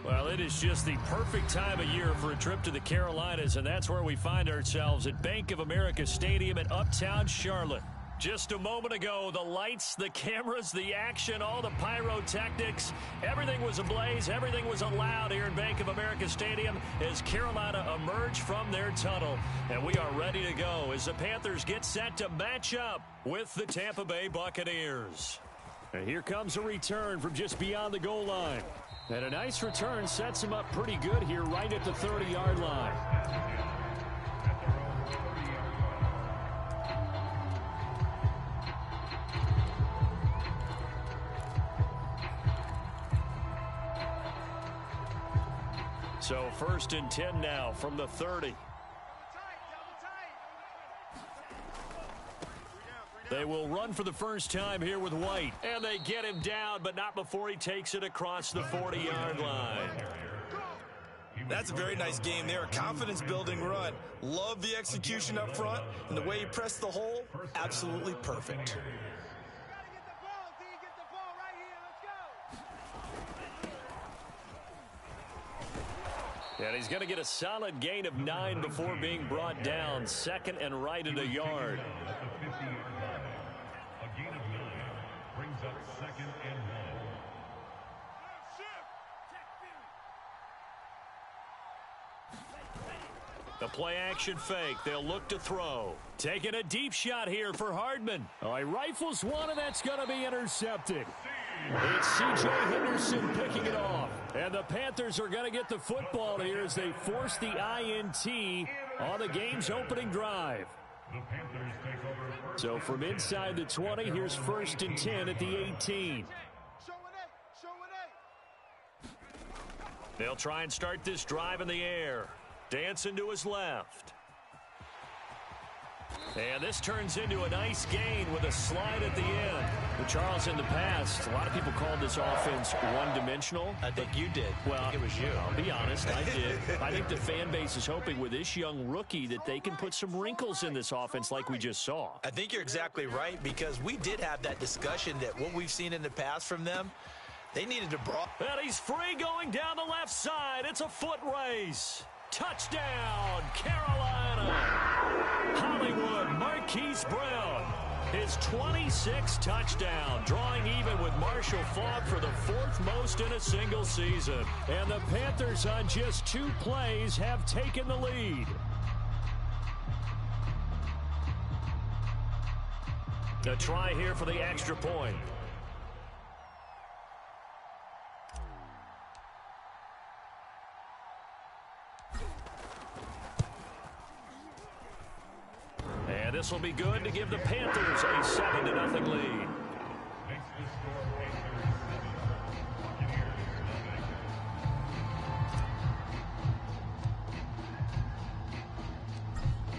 Well, it is just the perfect time of year for a trip to the Carolinas, and that's where we find ourselves at Bank of America Stadium in Uptown Charlotte. Just a moment ago, the lights, the cameras, the action, all the pyrotechnics, everything was ablaze, everything was allowed here in Bank of America Stadium as Carolina emerged from their tunnel. And we are ready to go as the Panthers get set to match up with the Tampa Bay Buccaneers. And here comes a return from just beyond the goal line. And a nice return sets him up pretty good here right at the 30-yard line. So 1st and 10 now from the 30. They will run for the first time here with White. And they get him down, but not before he takes it across the 40-yard line. That's a very nice game there. A confidence-building run. Love the execution up front. And the way he pressed the hole, absolutely perfect. And he's going to get a solid gain of 9 before being brought down. 2nd and right at a yard. A gain of 9 brings up 2nd and 1. The play-action fake. They'll look to throw. Taking a deep shot here for Hardman. Oh, he rifles one, and that's going to be intercepted. It's C.J. Henderson picking it off. And the Panthers are going to get the football here as they force the INT on the game's opening drive. So from inside the 20, here's 1st and 10 at the 18. They'll try and start this drive in the air. Dancing to his left. And this turns into a nice gain with a slide at the end. But Charles, in the past, a lot of people called this offense one-dimensional. I think you did. Well, I think it was you. I'll be honest, I did. I think the fan base is hoping with this young rookie that they can put some wrinkles in this offense like we just saw. I think you're exactly right, because we did have that discussion that what we've seen in the past from them, they needed to broaden. And he's free going down the left side. It's a foot race. Touchdown, Carolina. Hollywood Marquise Brown, his 26th touchdown, drawing even with Marshall Faulk for the 4th most in a single season. And the Panthers on just 2 plays have taken the lead. A try here for the extra point. And this will be good to give the Panthers a 7-0 lead.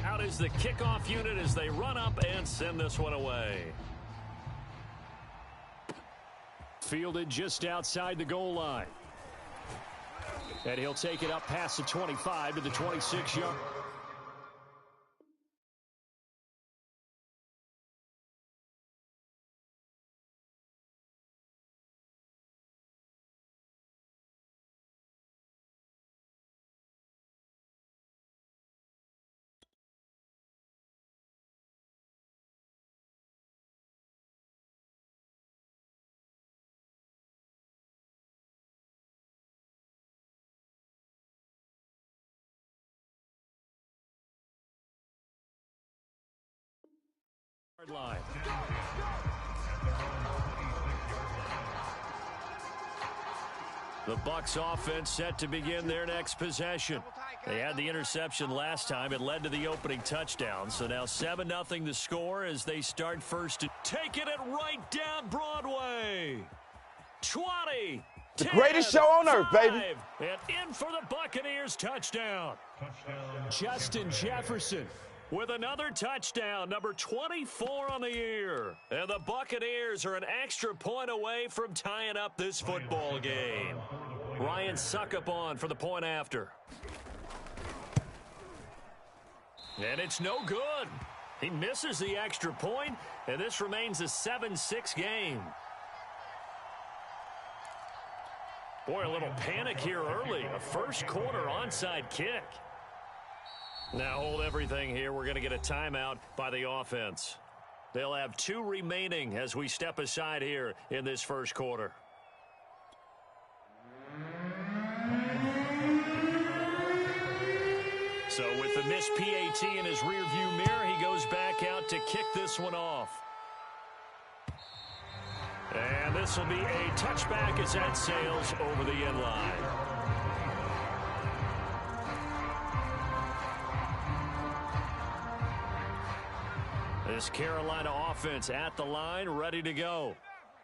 Out is the kickoff unit as they run up and send this one away. Fielded just outside the goal line. And he'll take it up past the 25 to the 26-yard. Line. The Bucs offense set to begin their next possession. They had the interception last time. It led to the opening touchdown. So now 7-0 the score as they start first. Taking it right down Broadway. 20. The greatest show on earth, baby. And in for the Buccaneers touchdown. Justin Jefferson with another touchdown, number 24 on the year. And the Buccaneers are an extra point away from tying up this football game. Ryan Suckup on for the point after. And it's no good. He misses the extra point, and this remains a 7-6 game. Boy, a little panic here early. A first quarter onside kick. Now hold everything here. We're going to get a timeout by the offense. They'll have 2 remaining as we step aside here in this first quarter. So with the missed PAT in his rearview mirror, he goes back out to kick this one off. And this will be a touchback as that sails over the end line. This Carolina offense at the line, ready to go.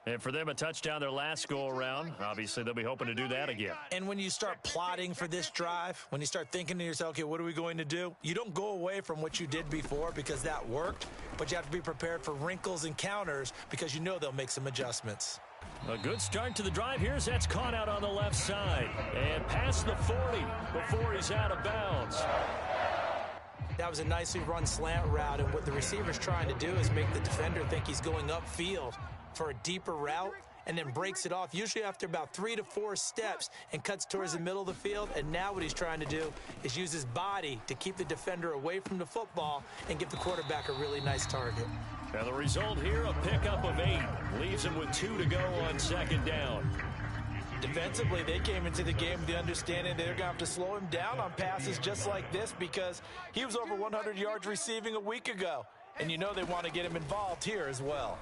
And for them, a touchdown their last go-around. Obviously, they'll be hoping to do that again. And when you start plotting for this drive, when you start thinking to yourself, okay, what are we going to do? You don't go away from what you did before because that worked, but you have to be prepared for wrinkles and counters because you know they'll make some adjustments. A good start to the drive here as that's caught out on the left side. And past the 40 before he's out of bounds. That was a nicely run slant route, and what the receiver's trying to do is make the defender think he's going upfield for a deeper route, and then breaks it off, usually after about 3 to 4 steps, and cuts towards the middle of the field. And now what he's trying to do is use his body to keep the defender away from the football and give the quarterback a really nice target. Now the result here, a pickup of 8. Leaves him with 2 to go on second down. Defensively, they came into the game with the understanding they're going to have to slow him down on passes just like this because he was over 100 yards receiving a week ago. And you know they want to get him involved here as well.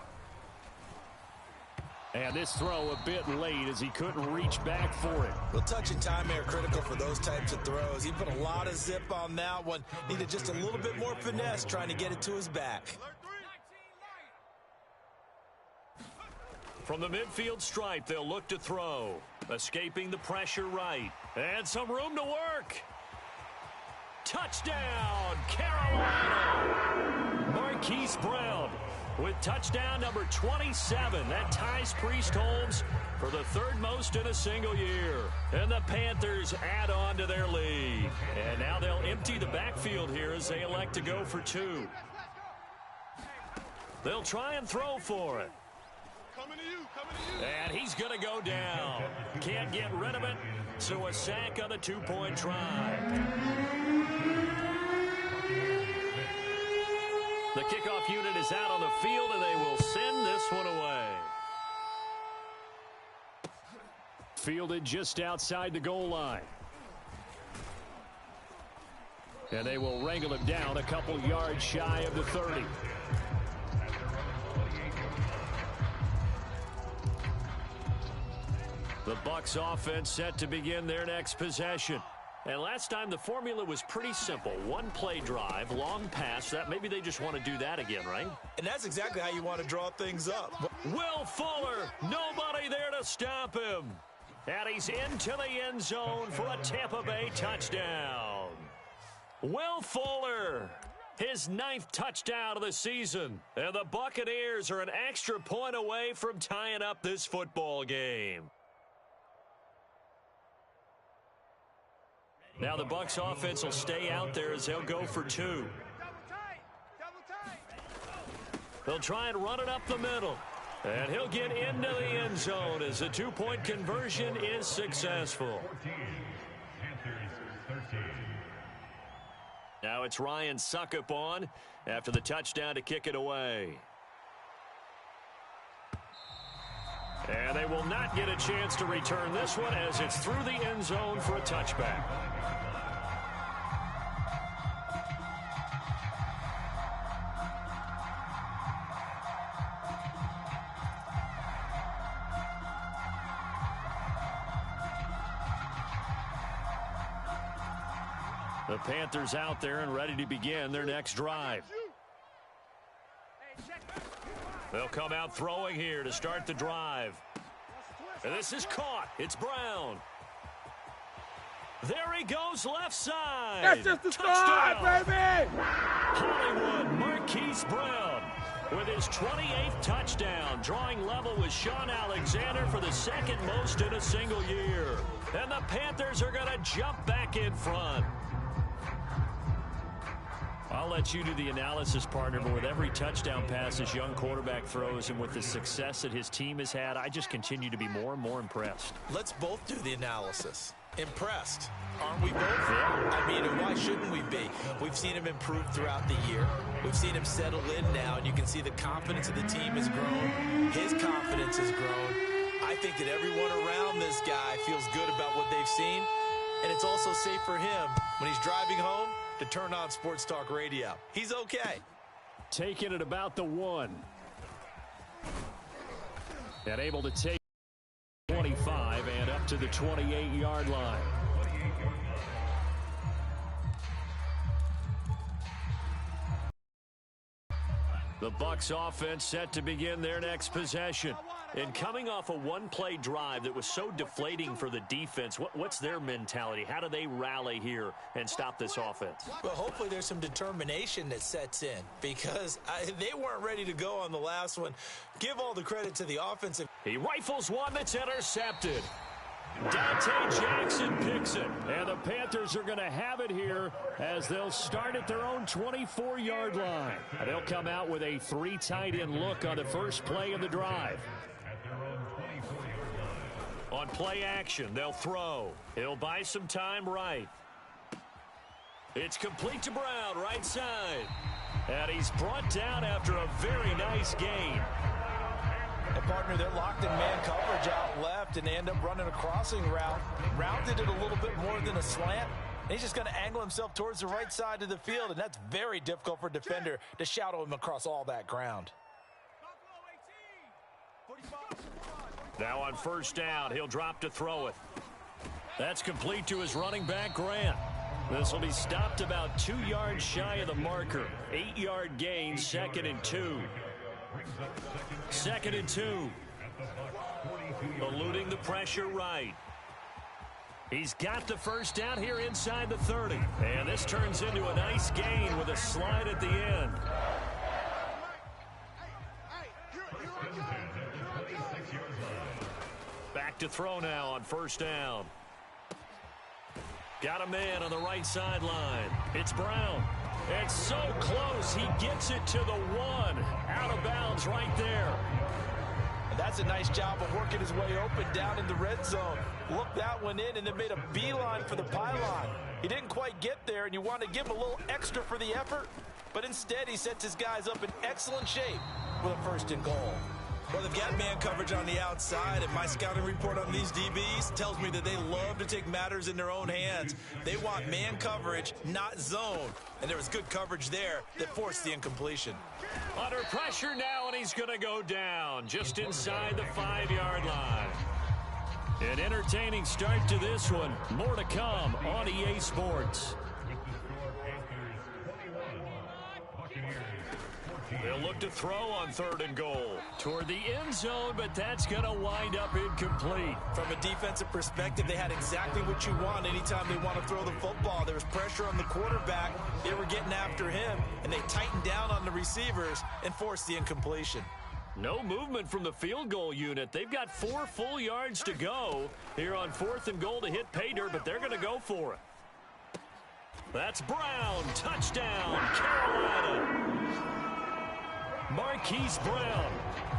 And this throw a bit late as he couldn't reach back for it. Well, touch and time are critical for those types of throws. He put a lot of zip on that one. Needed just a little bit more finesse trying to get it to his back. From the midfield stripe, they'll look to throw. Escaping the pressure right. And some room to work. Touchdown, Carolina! Marquise Brown with touchdown number 27. That ties Priest Holmes for the 3rd most in a single year. And the Panthers add on to their lead. And now they'll empty the backfield here as they elect to go for 2. They'll try and throw for it. And he's going to go down. Can't get rid of it, so a sack on the 2-point try. The kickoff unit is out on the field, and they will send this one away. Fielded just outside the goal line. And they will wrangle him down a couple yards shy of the 30. The Bucs offense set to begin their next possession. And last time the formula was pretty simple. 1-play drive, long pass. That maybe they just want to do that again, right? And that's exactly how you want to draw things up. Will Fuller, nobody there to stop him. And he's into the end zone for a Tampa Bay touchdown. Will Fuller, his 9th touchdown of the season. And the Buccaneers are an extra point away from tying up this football game. Now the Bucs offense will stay out there as they'll go for 2. They'll try and run it up the middle. And he'll get into the end zone as the 2-point conversion is successful. Now it's Ryan Suckup on after the touchdown to kick it away. And they will not get a chance to return this one as it's through the end zone for a touchback. The Panthers out there and ready to begin their next drive. They'll come out throwing here to start the drive. And this is caught. It's Brown. There he goes left side. That's just the start, baby! Hollywood Marquise Brown with his 28th touchdown, drawing level with Sean Alexander for the 2nd most in a single year. And the Panthers are going to jump back in front. I'll let you do the analysis, partner, but with every touchdown pass this young quarterback throws and with the success that his team has had, I just continue to be more and more impressed. Let's both do the analysis. Impressed. Aren't we both? I mean, and why shouldn't we be? We've seen him improve throughout the year. We've seen him settle in now, and you can see the confidence of the team has grown. His confidence has grown. I think that everyone around this guy feels good about what they've seen, and it's also safe for him when he's driving home to turn on Sports Talk Radio. He's okay. Taking it about the 1. And able to take 25 and up to the 28-yard line. The Bucs offense set to begin their next possession. And coming off a one-play drive that was so deflating for the defense, what's their mentality? How do they rally here and stop this offense? Well, hopefully there's some determination that sets in because they weren't ready to go on the last one. Give all the credit to the offensive. He rifles one that's intercepted. Dante Jackson picks it, and the Panthers are going to have it here as they'll start at their own 24-yard line. They'll come out with a 3 tight end look on the first play of the drive. On play action, they'll throw. He'll buy some time right. It's complete to Brown, right side. And he's brought down after a very nice gain. And partner, they're locked in man coverage out left, and they end up running a crossing route. Rounded it a little bit more than a slant. And he's just going to angle himself towards the right side of the field, and that's very difficult for a defender to shadow him across all that ground. Now on first down, he'll drop to throw it. That's complete to his running back, Grant. This will be stopped about 2 yards shy of the marker. 8-yard gain, 2nd and 2. 2nd and 2. Eluding the pressure right. He's got the first down here inside the 30. And this turns into a nice gain with a slide at the end. Back to throw now on first down. Got a man on the right sideline. It's Brown. It's so close. He gets it to the 1. Out of bounds right there. And that's a nice job of working his way open down in the red zone. Looked that one in and then made a beeline for the pylon. He didn't quite get there, and you want to give him a little extra for the effort. But instead, he sets his guys up in excellent shape with a 1st and goal. Well, they've got man coverage on the outside, and my scouting report on these DBs tells me that they love to take matters in their own hands. They want man coverage, not zone. And there was good coverage there that forced the incompletion. Under pressure now, and he's going to go down just inside the 5-yard line. An entertaining start to this one. More to come on EA Sports. They'll look to throw on 3rd and goal. Toward the end zone, but that's going to wind up incomplete. From a defensive perspective, they had exactly what you want anytime they want to throw the football. There was pressure on the quarterback. They were getting after him, and they tightened down on the receivers and forced the incompletion. No movement from the field goal unit. They've got 4 full yards to go here on 4th and goal to hit pay dirt, but they're going to go for it. That's Brown. Touchdown, Carolina. Marquise Brown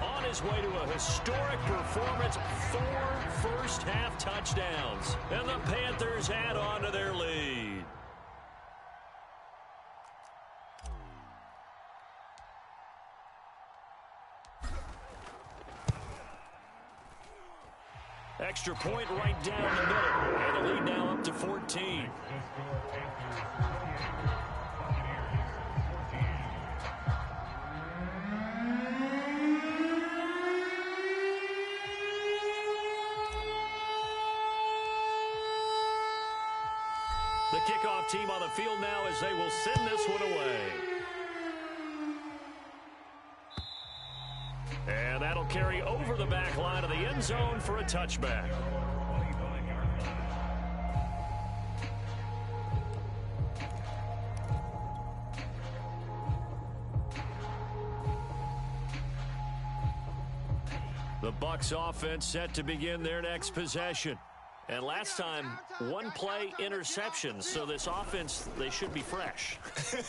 on his way to a historic performance, 4 first-half touchdowns, and the Panthers add on to their lead. Extra point right down the middle, and the lead now up to 14. The kickoff team on the field now as they will send this one away. And that'll carry over the back line of the end zone for a touchback. The Bucs offense set to begin their next possession. And last time, one play interception. So this offense, they should be fresh.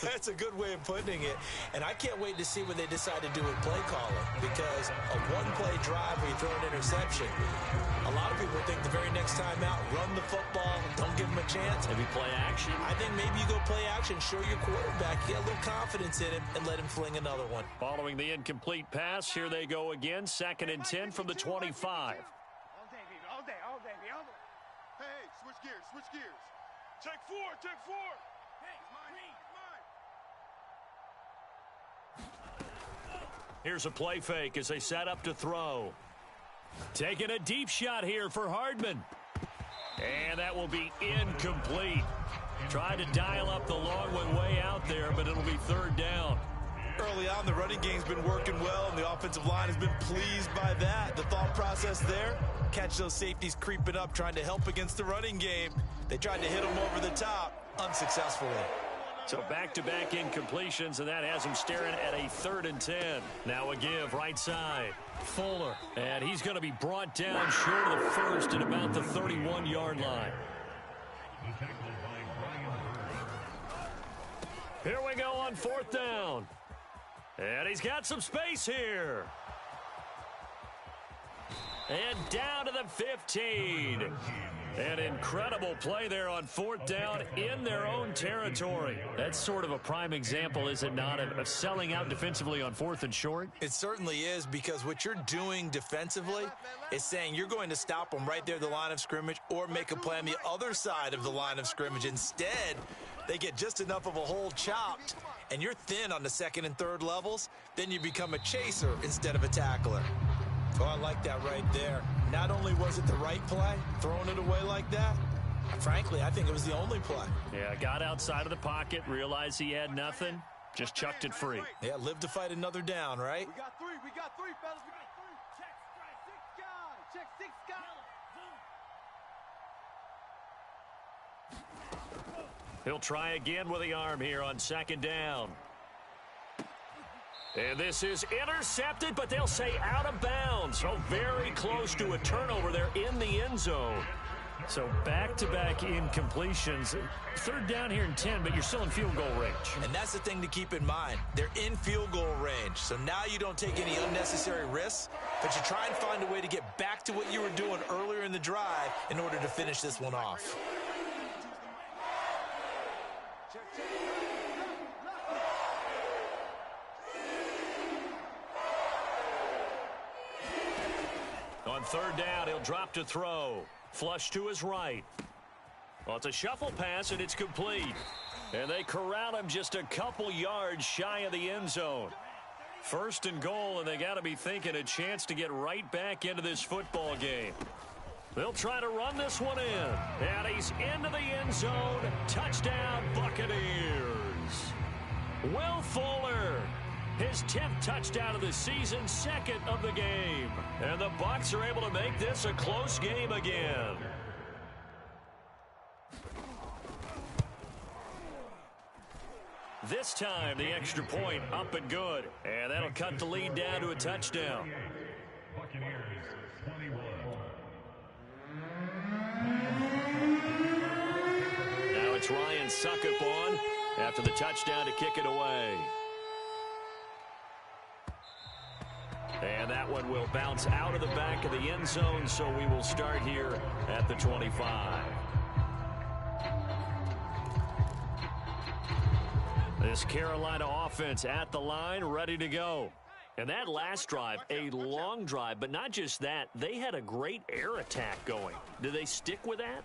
That's a good way of putting it. And I can't wait to see what they decide to do with play calling, because a one-play drive where you throw an interception, a lot of people think the very next time out, run the football, don't give them a chance. Maybe play action. I think maybe you go play action, show your quarterback, get a little confidence in him, and let him fling another one. Following the incomplete pass, here they go again. 2nd and 10 from the 25. All day, baby. Hey, switch gears. Take four. Hey, it's mine. Here's a play fake as they set up to throw. Taking a deep shot here for Hardman. And that will be incomplete. Tried to dial up the long one way out there, but it'll be 3rd down. Early on, the running game's been working well, and the offensive line has been pleased by that. The thought process there, catch those safeties creeping up, trying to help against the running game. They tried to hit them over the top, unsuccessfully. So back-to-back incompletions, and that has him staring at a 3rd and 10. Now a give, right side. Fuller, and he's going to be brought down short of the first at about the 31-yard line. Here we go on 4th down. And he's got some space here. And down to the 15. An incredible play there on 4th down in their own territory. That's sort of a prime example, is it not, of selling out defensively on 4th and short? It certainly is, because what you're doing defensively is saying you're going to stop them right there at the line of scrimmage or make a play on the other side of the line of scrimmage. Instead, they get just enough of a hole chopped, and you're thin on the 2nd and 3rd levels, then you become a chaser instead of a tackler. Oh, I like that right there. Not only was it the right play, throwing it away like that, frankly, I think it was the only play. Yeah, got outside of the pocket, realized he had nothing, just chucked it free. Yeah, live to fight another down, right? We got three, fellas. We got 3. Check 6 guys. He'll try again with the arm here on 2nd down. And this is intercepted, but they'll say out of bounds. So very close to a turnover there in the end zone. So back-to-back incompletions. 3rd down here and 10, but you're still in field goal range. And that's the thing to keep in mind. They're in field goal range. So now you don't take any unnecessary risks, but you try and find a way to get back to what you were doing earlier in the drive in order to finish this one off. On 3rd down, he'll drop to throw. Flush to his right. Well, it's a shuffle pass, and it's complete. And they corral him just a couple yards shy of the end zone. 1st and goal, and they got to be thinking a chance to get right back into this football game. They'll try to run this one in. And he's into the end zone. Touchdown, Buccaneers. Will Fuller. His 10th touchdown of the season, 2nd of the game. And the Bucs are able to make this a close game again. This time, the extra point up and good. And that'll cut the lead down to a touchdown. Buccaneers 21. Now it's Ryan Suckup on after the touchdown to kick it away. And that one will bounce out of the back of the end zone, so we will start here at the 25. This Carolina offense at the line, ready to go. And that last drive, a long drive, but not just that, they had a great air attack going. Do they stick with that?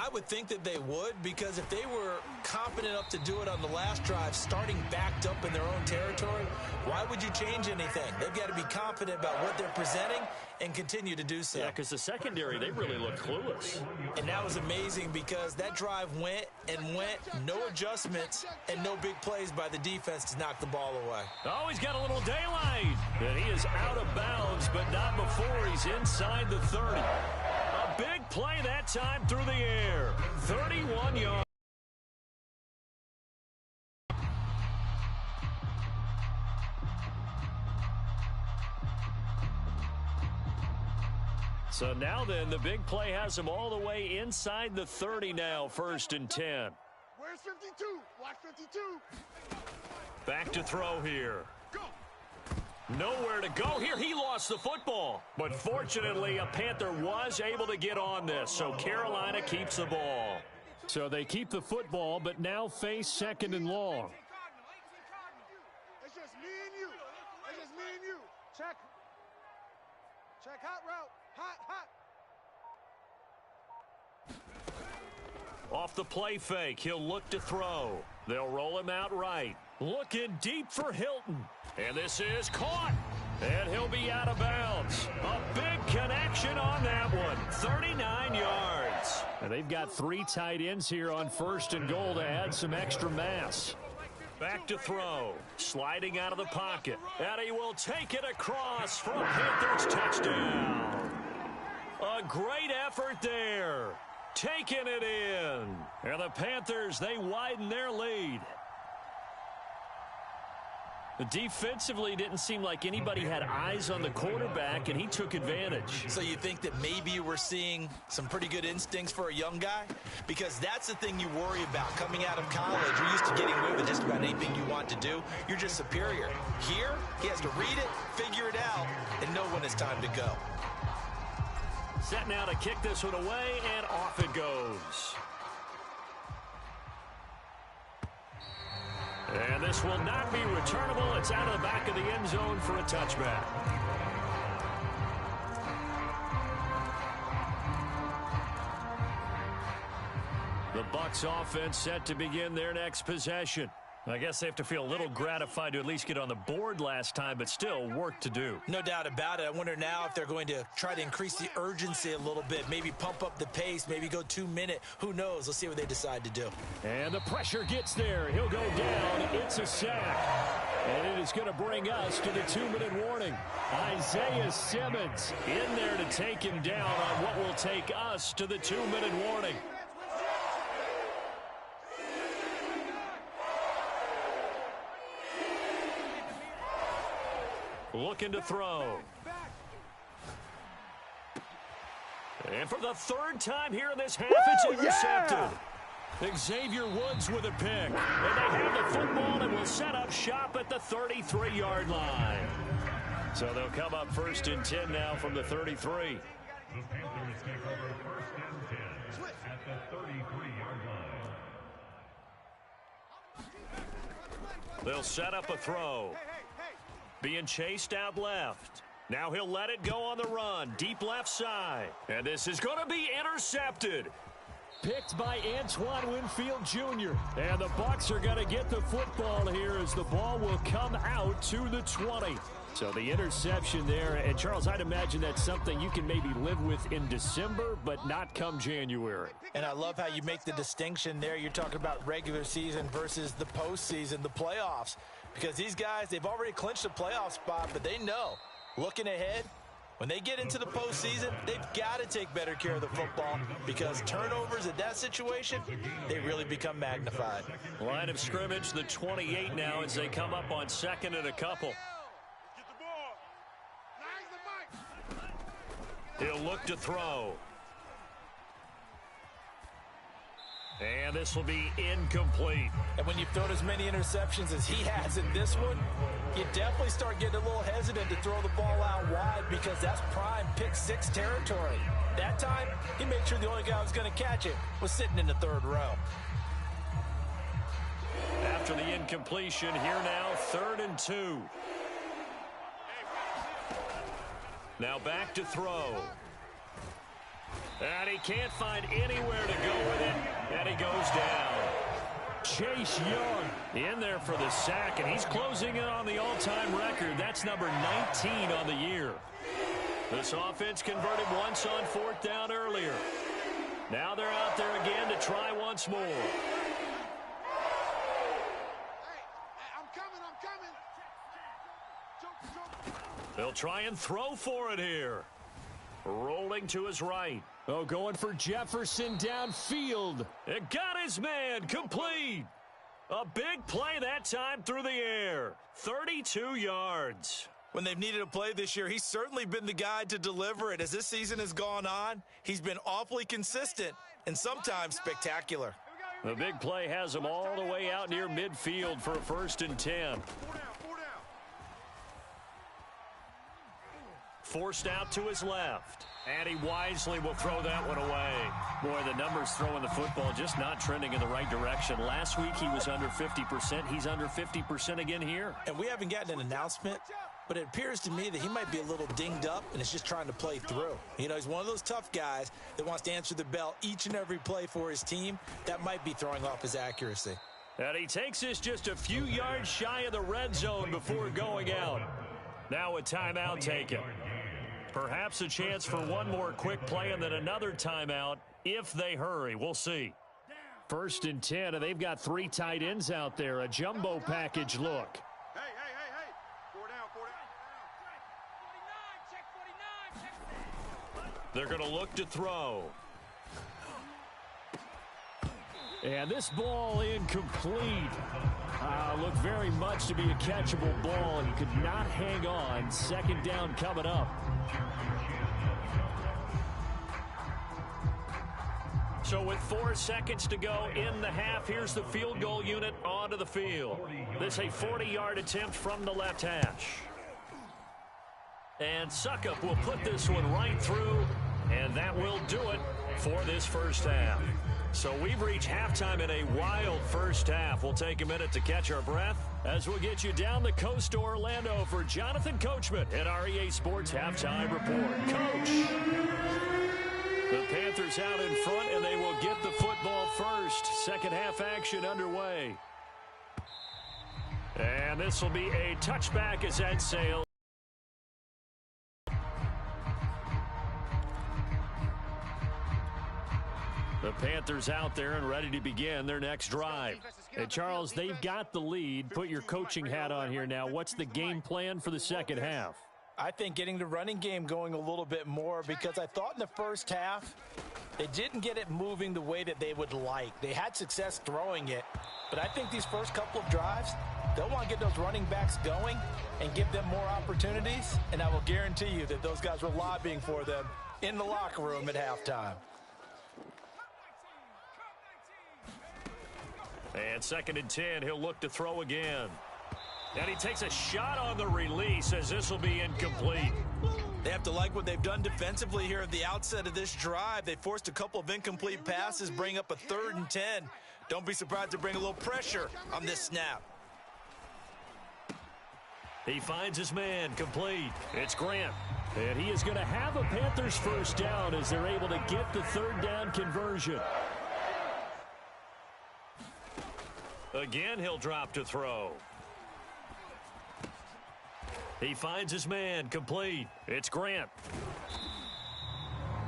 I would think that they would, because if they were confident enough to do it on the last drive, starting backed up in their own territory, why would you change anything? They've got to be confident about what they're presenting and continue to do so. Yeah, because the secondary, they really look clueless. And that was amazing, because that drive went and went, no adjustments, and no big plays by the defense to knock the ball away. Oh, he's got a little daylight. And he is out of bounds, but not before he's inside the 30. A big play that time through the air. 31 yards. So now then, the big play has him all the way inside the 30 now, 1st and 10. Where's 52? Watch 52. Back to throw here. Go. Nowhere to go here. He lost the football. But fortunately, a Panther was able to get on this, so Carolina keeps the ball. So they keep the football, but now face 2nd and long. It's just me and you. It's just me and you. Check. Check hot route. Hot. Off the play fake, he'll look to throw. They'll roll him out right. Looking deep for Hilton. And this is caught. And he'll be out of bounds. A big connection on that one. 39 yards. And they've got 3 tight ends here on 1st and goal to add some extra mass. Back to throw. Sliding out of the pocket. And he will take it across for a Panthers touchdown. A great effort there. Taking it in. And the Panthers, they widen their lead. Defensively, didn't seem like anybody had eyes on the quarterback, and he took advantage. So you think that maybe we're seeing some pretty good instincts for a young guy? Because that's the thing you worry about. Coming out of college, you're used to getting away with just about anything you want to do. You're just superior. Here, he has to read it, figure it out, and know when it's time to go. Set now to kick this one away, and off it goes. And this will not be returnable. It's out of the back of the end zone for a touchback. The Bucs offense set to begin their next possession. I guess they have to feel a little gratified to at least get on the board last time, but still work to do. No doubt about it. I wonder now if they're going to try to increase the urgency a little bit, maybe pump up the pace, maybe go 2-minute. Who knows? Let's see what they decide to do. And the pressure gets there. He'll go down. It's a sack. And it is going to bring us to the 2-minute warning. Isaiah Simmons in there to take him down on what will take us to the 2-minute warning. Looking to throw. And for the 3rd time here in this half, it's intercepted. Yeah! Xavier Woods with a pick. And they have the football and will set up shop at the 33-yard line. So they'll come up 1st and 10 now from the 33. The Panthers take over 1st and 10 at the 33-yard line. They'll set up a throw. Being chased out left. Now he'll let it go on the run. Deep left side. And this is going to be intercepted. Picked by Antoine Winfield Jr. And the Bucs are going to get the football here as the ball will come out to the 20. So the interception there. And, Charles, I'd imagine that's something you can maybe live with in December, but not come January. And I love how you make the distinction there. You're talking about regular season versus the postseason, the playoffs. Because these guys, they've already clinched a playoff spot, but they know, looking ahead, when they get into the postseason, they've got to take better care of the football because turnovers in that situation, they really become magnified. Line of scrimmage, the 28 now as they come up on 2nd and a couple. He'll look to throw. And this will be incomplete. And when you've thrown as many interceptions as he has in this one, you definitely start getting a little hesitant to throw the ball out wide because that's prime pick 6 territory. That time, he made sure the only guy who was going to catch it was sitting in the 3rd row. After the incompletion, here now, 3rd and 2. Now back to throw. And he can't find anywhere to go with it. And he goes down. Chase Young in there for the sack. And he's closing in on the all-time record. That's number 19 on the year. This offense converted once on 4th down earlier. Now they're out there again to try once more. Hey, I'm coming. They'll try and throw for it here. Rolling to his right. Oh, going for Jefferson downfield. It got his man complete. A big play that time through the air. 32 yards. When they've needed a play this year, he's certainly been the guy to deliver it. As this season has gone on, he's been awfully consistent and sometimes spectacular. The big play has him all the way out near midfield for a 1st and 10. Forced out to his left. And he wisely will throw that one away. Boy, the numbers throwing the football just not trending in the right direction. Last week he was under 50%. He's under 50% again here. And we haven't gotten an announcement, but it appears to me that he might be a little dinged up and is just trying to play through. You know, he's one of those tough guys that wants to answer the bell each and every play for his team. That might be throwing off his accuracy. And he takes us just a few yards shy of the red zone before going out. Now a timeout taken. Perhaps a chance for one more quick play and then another timeout if they hurry. We'll see. 1st and 10, and they've got 3 tight ends out there. A jumbo package look. Hey. 4 down. They're going to look to throw. And this ball incomplete. Looked very much to be a catchable ball. He could not hang on. 2nd down coming up. So with 4 seconds to go in the half, here's the field goal unit onto the field. This is a 40-yard attempt from the left hash. And Suckup will put this one right through, and that will do it for this first half. So we've reached halftime in a wild first half. We'll take a minute to catch our breath as we'll get you down the coast to Orlando for Jonathan Coachman at our EA Sports Halftime Report. Coach! The Panthers out in front, and they will get the football first. Second half action underway. And this will be a touchback as that sails. The Panthers out there and ready to begin their next drive. Hey, Charles, they've got the lead. Put your coaching hat on here now. What's the game plan for the second half? I think getting the running game going a little bit more, because I thought in the first half they didn't get it moving the way that they would like. They had success throwing it, but I think these first couple of drives, they'll want to get those running backs going and give them more opportunities, and I will guarantee you that those guys were lobbying for them in the locker room at halftime. And 2nd and 10, he'll look to throw again. And he takes a shot on the release as this will be incomplete. They have to like what they've done defensively here at the outset of this drive. They forced a couple of incomplete passes, bring up a 3rd and 10. Don't be surprised to bring a little pressure on this snap. He finds his man, complete. It's Grant. And he is going to have a Panthers first down as they're able to get the 3rd down conversion. Again, he'll drop to throw. He finds his man, complete. It's Grant.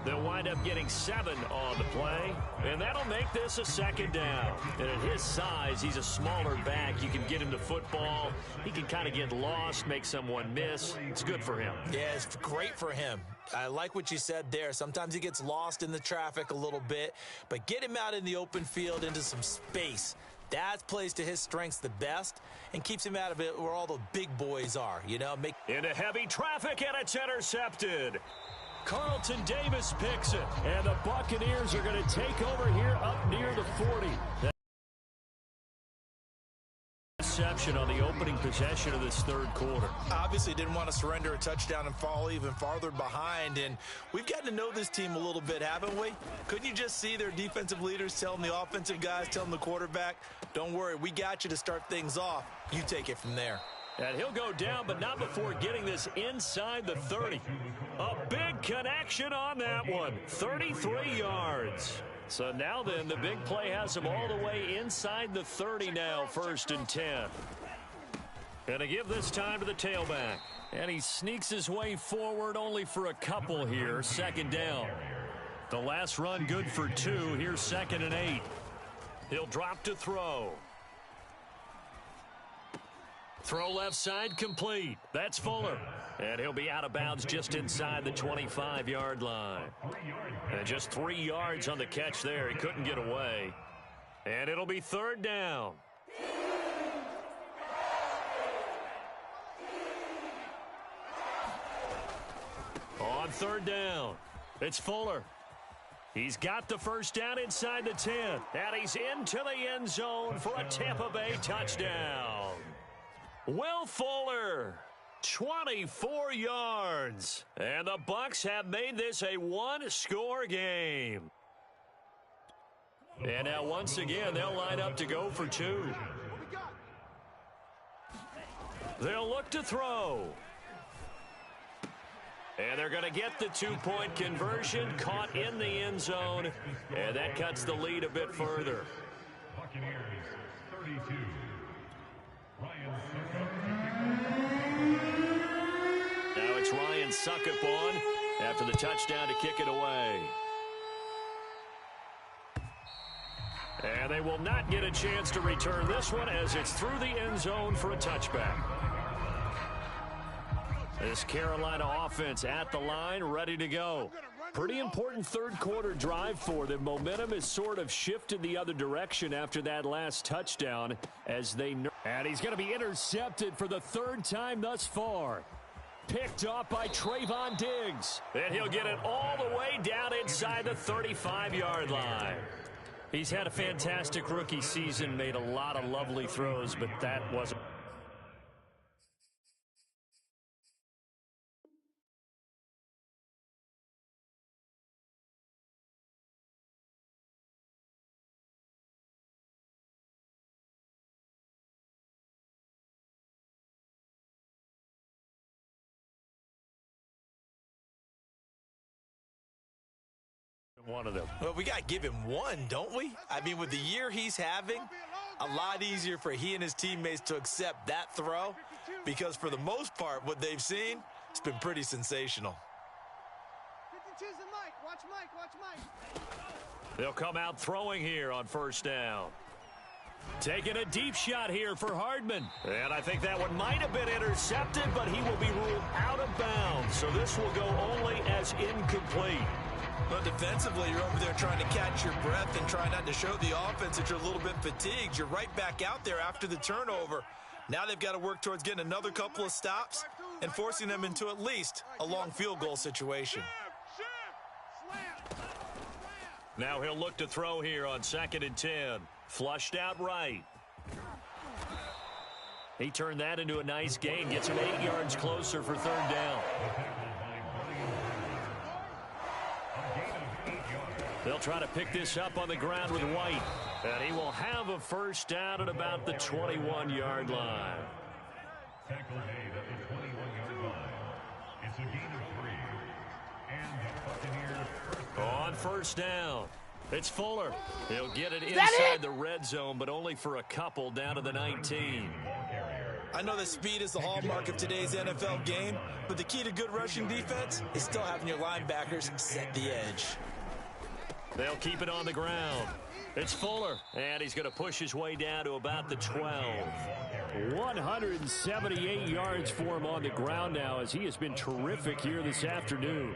They'll wind up getting 7 on the play, and that'll make this a 2nd down. And at his size, he's a smaller back. You can get him the football. He can kind of get lost, make someone miss. It's good for him. Yeah, it's great for him. I like what you said there. Sometimes he gets lost in the traffic a little bit, but get him out in the open field into some space. That plays to his strengths the best and keeps him out of it where all the big boys are, you know. Into heavy traffic, and it's intercepted. Carlton Davis picks it, and the Buccaneers are going to take over here up near the 40. Interception on the opening possession of this 3rd quarter. Obviously didn't want to surrender a touchdown and fall even farther behind, and we've gotten to know this team a little bit, haven't we? Couldn't you just see their defensive leaders telling the offensive guys, telling the quarterback, don't worry, we got you to start things off. You take it from there. And he'll go down, but not before getting this inside the 30. A big connection on that one. 33 yards. So now then, the big play has him all the way inside the 30 now, 1st and 10. Gonna give this time to the tailback. And he sneaks his way forward only for a couple here, 2nd down. The last run good for 2. Here's 2nd and 8. He'll drop to throw. Throw left side complete. That's Fuller. And he'll be out of bounds just inside the 25-yard line. And just 3 yards on the catch there. He couldn't get away. And it'll be 3rd down. On third down, it's Fuller. He's got the first down inside the 10, and he's into the end zone for a Tampa Bay touchdown. Will Fuller, 24 yards, and the Bucs have made this a one-score game. And now once again, they'll line up to go for two. They'll look to throw. And they're going to get the two-point conversion, caught in the end zone, and that cuts the lead a bit further. Buccaneers 32. Ryan Now it's Ryan Suckup on after the touchdown to kick it away. And they will not get a chance to return this one as it's through the end zone for a touchback. This Carolina offense at the line, ready to go. Pretty important third-quarter drive for them. Momentum has sort of shifted the other direction after that last touchdown as they... And he's going to be intercepted for the third time thus far. Picked off by Trayvon Diggs. And he'll get it all the way down inside the 35-yard line. He's had a fantastic rookie season, made a lot of lovely throws, but that wasn't... one of them. Well, we got to give him one, don't we? I mean, with the year he's having, a lot easier for he and his teammates to accept that throw because for the most part, what they've seen, it's been pretty sensational. 52's the Mike. Watch Mike. Watch Mike. They'll come out throwing here on first down. Taking a deep shot here for Hardman. And I think that one might have been intercepted, but he will be ruled out of bounds. So this will go only as incomplete. But defensively, you're over there trying to catch your breath and try not to show the offense that you're a little bit fatigued. You're right back out there after the turnover. Now they've got to work towards getting another couple of stops and forcing them into at least a long field goal situation. Now he'll look to throw here on 2nd and 10. Flushed out right. He turned that into a nice gain. Gets him 8 yards closer for third down. They'll try to pick this up on the ground with White. And he will have a first down at about the 21-yard line. tackle made at the 21-yard line. It's a gain of 3. And the Buccaneers on first down. It's Fuller. He'll get it inside the red zone, but only for a couple down to the 19. I know that speed is the hallmark of today's NFL game, but the key to good rushing defense is still having your linebackers set the edge. They'll keep it on the ground. It's Fuller, and he's going to push his way down to about the 12. 178 yards for him on the ground now as he has been terrific here this afternoon.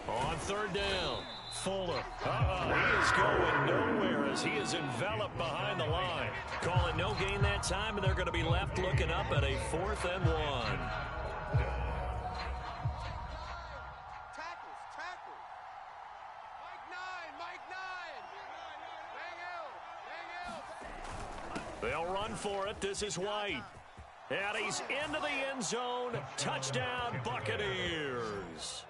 On third down, Fuller. He is going nowhere as he is enveloped behind the line. Calling no gain that time, and they're going to be left looking up at a 4th and 1. Tackles. Mike 9. They'll run for it. This is White. And he's into the end zone. Touchdown, Buccaneers.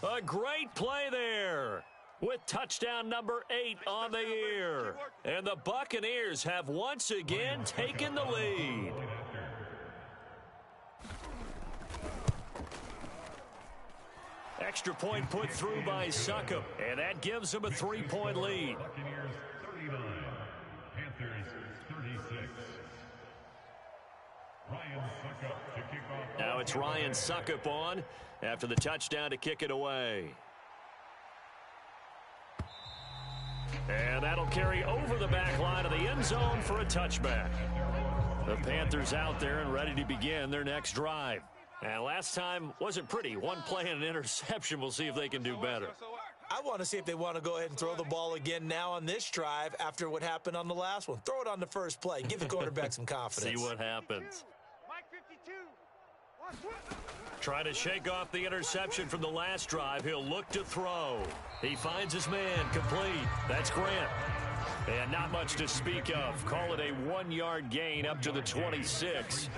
A great play there with touchdown number 8 on the year. And the Buccaneers have once again taken the lead. Extra point put through by Suckup, and that gives them a 3-point lead. Buccaneers 39, Panthers 36. Ryan Suckup to kick off. Now it's Ryan Suckup on after the touchdown to kick it away. And that'll carry over the back line of the end zone for a touchback. The Panthers out there and ready to begin their next drive. And last time wasn't pretty. One play and an interception. We'll see if they can do better. I want to see if they want to go ahead and throw the ball again now on this drive after what happened on the last one. Throw it on the first play. Give the quarterback some confidence. See what happens. Mike 52. Trying to shake off the interception from the last drive. He'll look to throw. He finds his man complete. That's Grant. And not much to speak of. Call it a 1-yard gain up to the 26.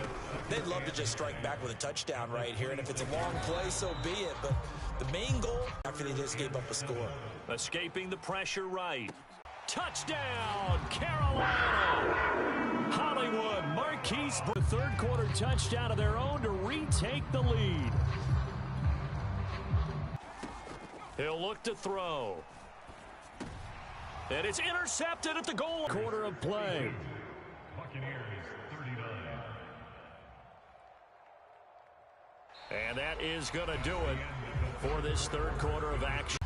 They'd love to just strike back with a touchdown right here, and if it's a long play, so be it. But the main goal, after they just gave up a score. Escaping the pressure right. Touchdown, Carolina! Hollywood Marquise, the third-quarter touchdown of their own to retake the lead. He'll look to throw. And it's intercepted at the goal. Quarter of play. Buccaneers 39. And that is going to do it for this third quarter of action.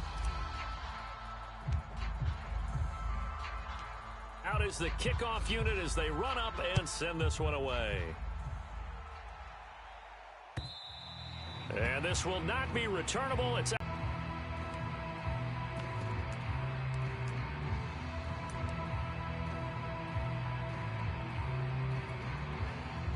Out is the kickoff unit as they run up and send this one away. And this will not be returnable. It's out.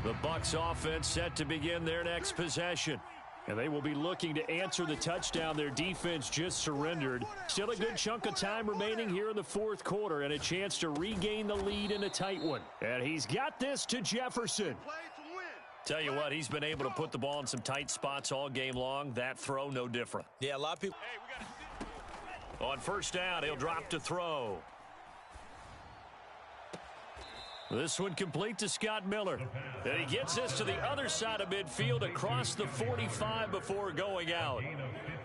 The Bucs offense set to begin their next possession. And they will be looking to answer the touchdown their defense just surrendered. Still a good chunk of time remaining here in the fourth quarter and a chance to regain the lead in a tight one. And he's got this to Jefferson. Tell you what, he's been able to put the ball in some tight spots all game long. That throw, no different. Yeah, a lot of people. On first down, he'll drop to throw. This one complete to Scott Miller. And he gets this to the other side of midfield across the 45 before going out.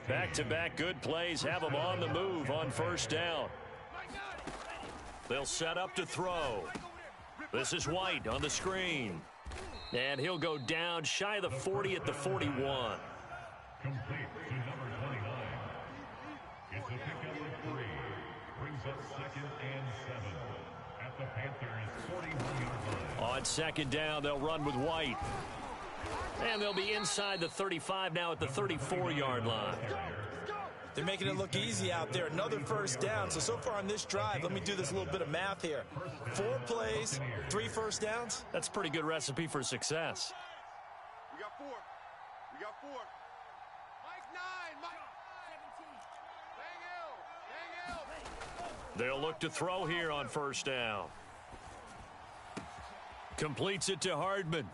Back-to-back good plays have him on the move on first down. They'll set up to throw. This is White on the screen. And he'll go down shy of the 40 at the 41. Complete to number 29. It's a pickup of 3. Brings up 2nd and 7. At the Panthers' 41-yard line. On second down, they'll run with White. And they'll be inside the 35 now at the 34-yard line. They're making it look easy out there. Another first down. So far on this drive, let me do this little bit of math here. 4 plays, 3 first downs. That's a pretty good recipe for success. We got 4. We got 4. Mike 9. Mike 17. They'll look to throw here on first down. Completes it to Hardman.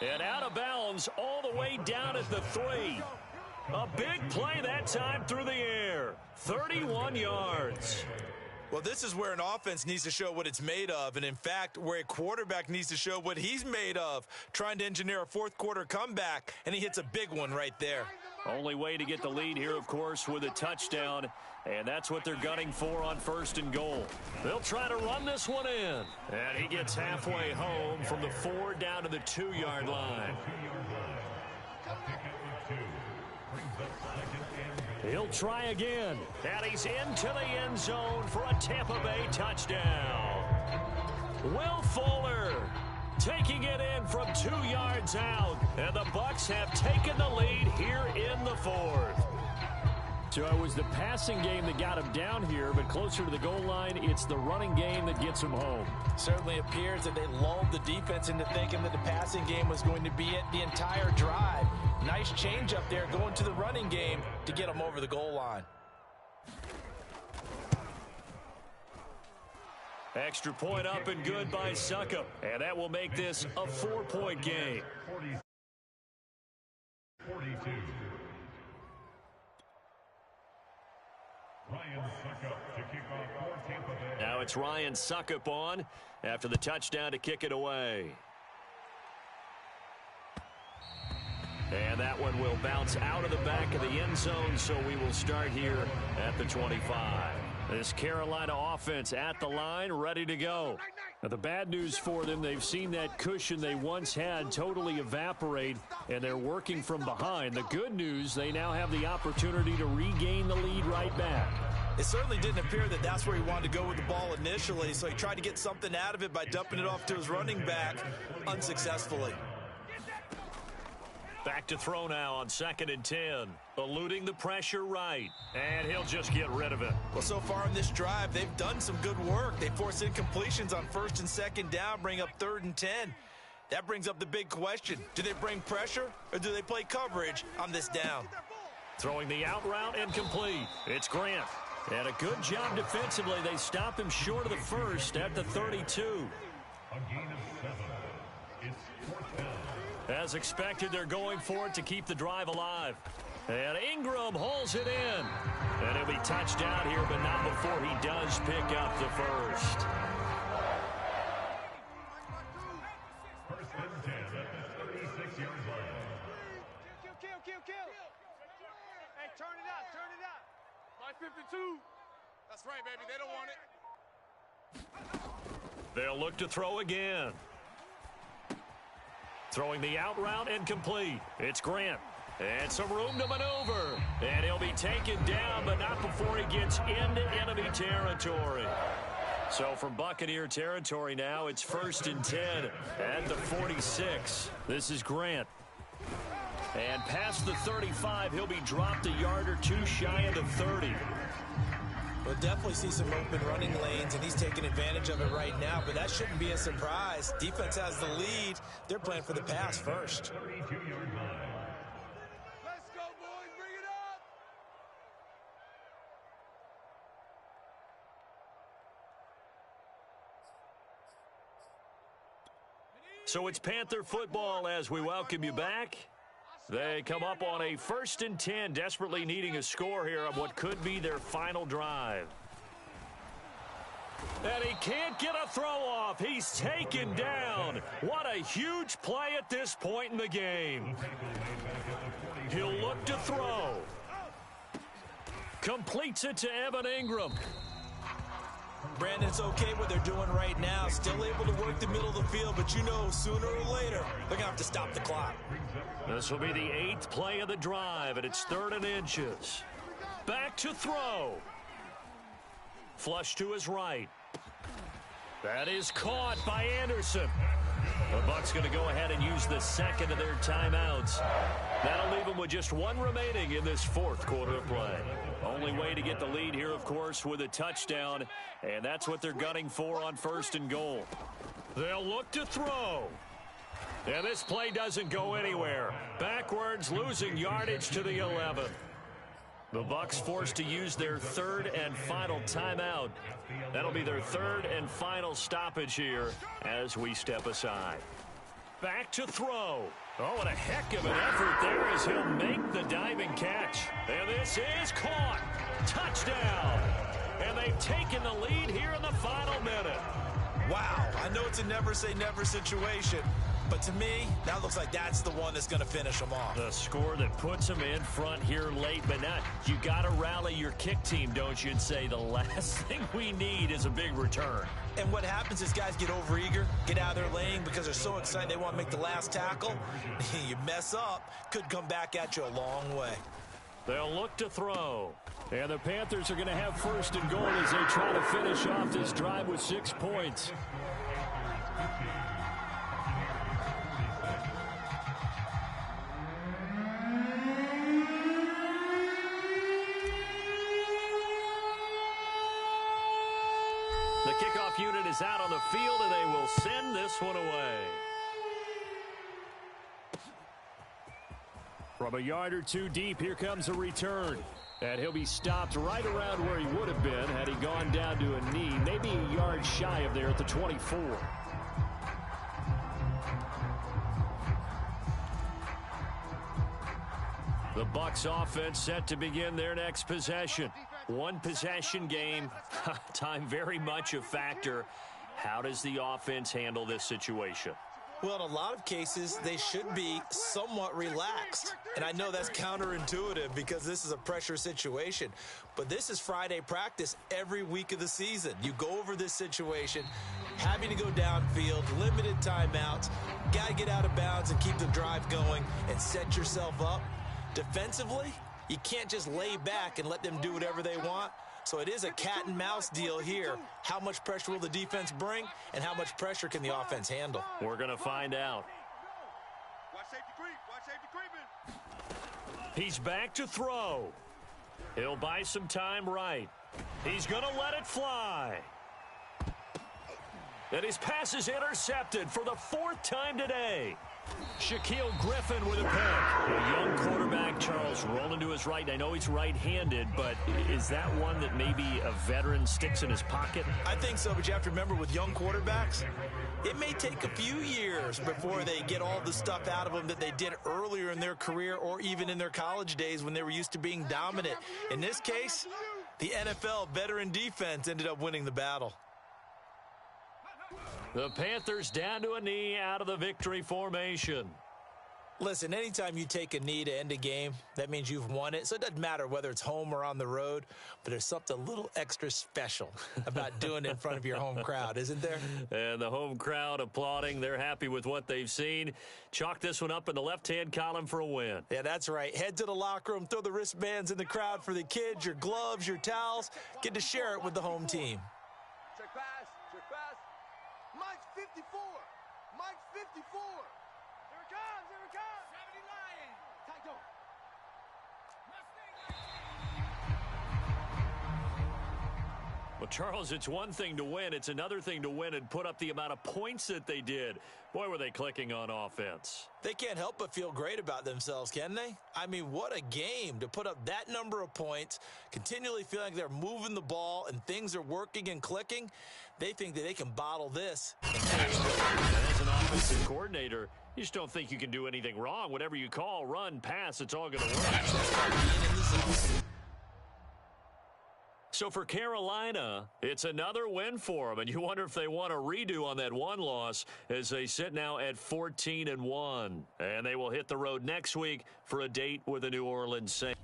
And out of bounds all the way down at the 3. A big play that time through the air. 31 yards. Well, this is where an offense needs to show what it's made of, and in fact, where a quarterback needs to show what he's made of, trying to engineer a fourth quarter comeback, and he hits a big one right there. Only way to get the lead here, of course, with a touchdown, and that's what they're gunning for on first and goal. They'll try to run this one in, and he gets halfway home from the 4 down to the 2-yard line. He'll try again, and he's into the end zone for a Tampa Bay touchdown. Will Fuller taking it in from 2 yards out, and the Bucs have taken the lead here in the fourth. So it was the passing game that got him down here, but closer to the goal line, it's the running game that gets him home. Certainly appears that they lulled the defense into thinking that the passing game was going to be it the entire drive. Nice change up there going to the running game to get them over the goal line. Extra point up and good by Succop, and that will make this a 4-point game. 42. Ryan Succop to kick off for Tampa Bay. Now it's Ryan Succop on after the touchdown to kick it away. And that one will bounce out of the back of the end zone, so we will start here at the 25. This Carolina offense at the line, ready to go. Now, the bad news for them, they've seen that cushion they once had totally evaporate, and they're working from behind. The good news, they now have the opportunity to regain the lead right back. It certainly didn't appear that that's where he wanted to go with the ball initially, so he tried to get something out of it by dumping it off to his running back unsuccessfully. Back to throw now on 2nd and 10. Eluding the pressure right. And he'll just get rid of it. Well, so far in this drive, they've done some good work. They force incompletions on 1st and 2nd down, bring up 3rd and 10. That brings up the big question. Do they bring pressure or do they play coverage on this down? Throwing the out route incomplete. It's Grant. And a good job defensively. They stop him short of the first at the 32. A gain of 7. It's 4th down. As expected, they're going for it to keep the drive alive. And Ingram holds it in. And he'll be touched down here, but not before he does pick up the first. 1st and 10 at the 36-yard line. Kill. Hey, turn it up. My 52. That's right, baby. They don't want it. They'll look to throw again. Throwing the out route incomplete. It's Grant. And some room to maneuver. And he'll be taken down, but not before he gets into enemy territory. So from Buccaneer territory now, it's 1st and 10 at the 46. This is Grant. And past the 35, he'll be dropped a yard or two shy of the 30. We'll definitely see some open running lanes, and he's taking advantage of it right now, but that shouldn't be a surprise. Defense has the lead. They're playing for the pass first. 32-yard line. Let's go, boys. Bring it up. So it's Panther football as we welcome you back. They come up on a 1st and 10, desperately needing a score here on what could be their final drive. And he can't get a throw off. He's taken down. What a huge play at this point in the game. He'll look to throw. Completes it to Evan Ingram. Brandon, it's okay what they're doing right now. Still able to work the middle of the field, but you know sooner or later they're going to have to stop the clock. This will be the 8th play of the drive, and it's 3rd and inches. Back to throw. Flush to his right. That is caught by Anderson. The Bucs going to go ahead and use the 2nd of their timeouts. That'll leave them with just 1 remaining in this 4th quarter of play. Only way to get the lead here, of course, with a touchdown, and that's what they're gunning for on 1st and goal. They'll look to throw. And this play doesn't go anywhere. Backwards, losing yardage to the 11. The Bucs forced to use their 3rd and final timeout. That'll be their 3rd and final stoppage here as we step aside. Back to throw. Oh, what a heck of an effort there as he'll make the diving catch. And this is caught. Touchdown. And they've taken the lead here in the final minute. Wow, I know it's a never-say-never situation, but to me, that looks like that's the one that's going to finish them off. The score that puts them in front here late, but not. You got to rally your kick team, don't you, and say the last thing we need is a big return. And what happens is guys get overeager, get out of their lane because they're so excited they want to make the last tackle. You mess up, could come back at you a long way. They'll look to throw. And the Panthers are going to have 1st and goal as they try to finish off this drive with 6 points. The kickoff unit is out on the field, and they will send this one away. From a yard or two deep, here comes a return. And he'll be stopped right around where he would have been had he gone down to a knee, maybe a yard shy of there at the 24. The Bucs offense set to begin their next possession. One possession game. Time very much a factor. How does the offense handle this situation? Well, in a lot of cases, they should be somewhat relaxed. And I know that's counterintuitive because this is a pressure situation. But this is Friday practice every week of the season. You go over this situation, having to go downfield, limited timeouts, got to get out of bounds and keep the drive going and set yourself up. Defensively, you can't just lay back and let them do whatever they want. So it is a cat and mouse deal here. How much pressure will the defense bring, and how much pressure can the offense handle? We're going to find out. Watch safety green. He's back to throw. He'll buy some time right. He's going to let it fly. And his pass is intercepted for the 4th time today. Shaquille Griffin with a pick. A young quarterback, Charles, rolling to his right. I know he's right-handed, but is that one that maybe a veteran sticks in his pocket? I think so, but you have to remember with young quarterbacks, it may take a few years before they get all the stuff out of them that they did earlier in their career or even in their college days when they were used to being dominant. In this case, the NFL veteran defense ended up winning the battle. The Panthers down to a knee out of the victory formation. Listen, anytime you take a knee to end a game, that means you've won it. So it doesn't matter whether it's home or on the road, but there's something a little extra special about doing it in front of your home crowd, isn't there? And the home crowd applauding. They're happy with what they've seen. Chalk this one up in the left-hand column for a win. Yeah, that's right. Head to the locker room, throw the wristbands in the crowd for the kids, your gloves, your towels. Get to share it with the home team. Check pass. Mike's 54. Mike's 54. Here it comes. 70 Lions. Tight door. Well, Charles, it's one thing to win. It's another thing to win and put up the amount of points that they did. Boy, were they clicking on offense. They can't help but feel great about themselves, can they? I mean, what a game to put up that number of points, continually feeling like they're moving the ball and things are working and clicking. They think that they can bottle this. As an offensive coordinator, you just don't think you can do anything wrong. Whatever you call, run, pass, it's all going to work. So for Carolina, it's another win for them, and you wonder if they want a redo on that one loss as they sit now at 14-1. And they will hit the road next week for a date with the New Orleans Saints.